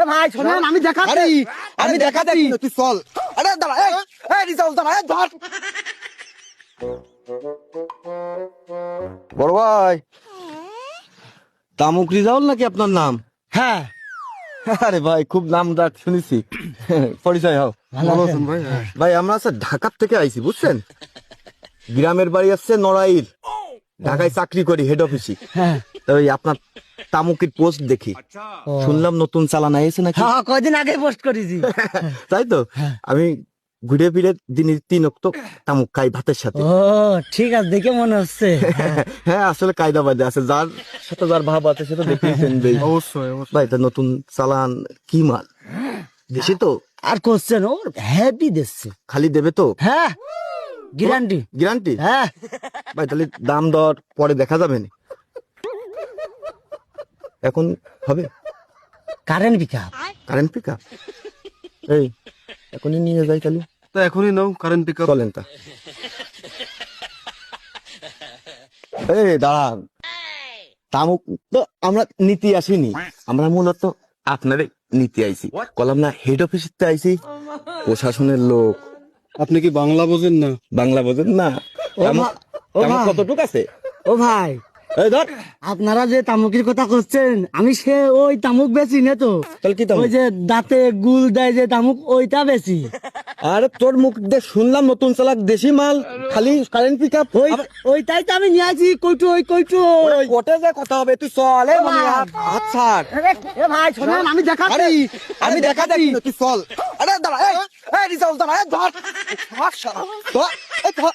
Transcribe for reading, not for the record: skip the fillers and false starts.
এ ভাই শোনেন, আমি দেখাচ্ছি, আমি দেখাচ্ছি। তুই চল। আরে দাঁড়া, এই রিজাল দাঁড়া, ধর। বড় ভাই, তামুক রিজাউল নাকি আপনার নাম? হ্যাঁ, আরে ভাই, খুব নাম ডাক শুনেছি। পরিচয় হও। ভালো আছেন ভাই? ভাই, আমরা আছে ঢাকা থেকে আইছি, বুঝছেন? গ্রামের বাড়ি আছে নড়াইল, ঢাকায় চাকরি করি হেড অফিসে। হ্যাঁ, ওই আপনার তামুকের পোস্ট দেখি, শুনলাম নতুন চালান আইছে নাকি। হ্যাঁ, কয়দিন আগে পোস্ট করেছি। তাই তো, আমি ঘুরে ফিরে দিনের 3 অক্ট তামুক খাই ভাতের সাথে। ও ঠিক আছে, দেখে মনে হচ্ছে। হ্যাঁ, আসলে কায়দা বাদে আছে, যার সাথে যার ভাব আছে সেটা দেখেছেন। অবশ্যই। ভাই, তা নতুন চালান কি মাল দেশি তো? আর কোশ্চেন ও হ্যাপি দিচ্ছে। খালি দেবে তো? হ্যাঁ, গ্যারান্টি। গ্যারান্টি? হ্যাঁ, ভাই, তাহলে দাম দর পরে দেখা যাবে না, এখন হবে? Current pickup. Current pick up? এই, এখনই নিয়ে যাই তাহলে। তো এখনই নাও কারেন্ট পিক আপ। চলেন তা। এই দাঁড়ান, তামুক তো আমরা নীতি আসিনি, আমরা মূলত আপনারে নীতি আইছি। কলাম না হেড অফিসে আইছি, প্রশাসনের লোক। আপনি কি বাংলা বোঝেন না? বাংলা বোঝেন না? ও ভাই। কতটুক আছে? ও ভাই, এই ধর। আপনারা যে তামুকের কথা করছেন, আমি সে ওই তামুক বেশি না তো। তাহলে কি তামুক? ওই যে দাঁতে গুল দেয় যে তামুক, ওইটা বেশি। আরে তোর মুখ দিয়ে শুনলাম নতুন চালাক দেশি মাল, খালি কারেন্ট পিক আপ। ওইটাই তো আমি নিয়ে আসি। কইটু ওই কইটু ওই। কোটে যে কথা হবে, তুই চল। এই মনে হাত ছাড়। এ ভাই শোনেন, আমি দেখাচ্ছি, আমি দেখাচ্ছি, তুই চল। আরে দাঁড়া, এই রিজাল দাঁড়া, ধর। ধর শালা, ধর, এই ধর।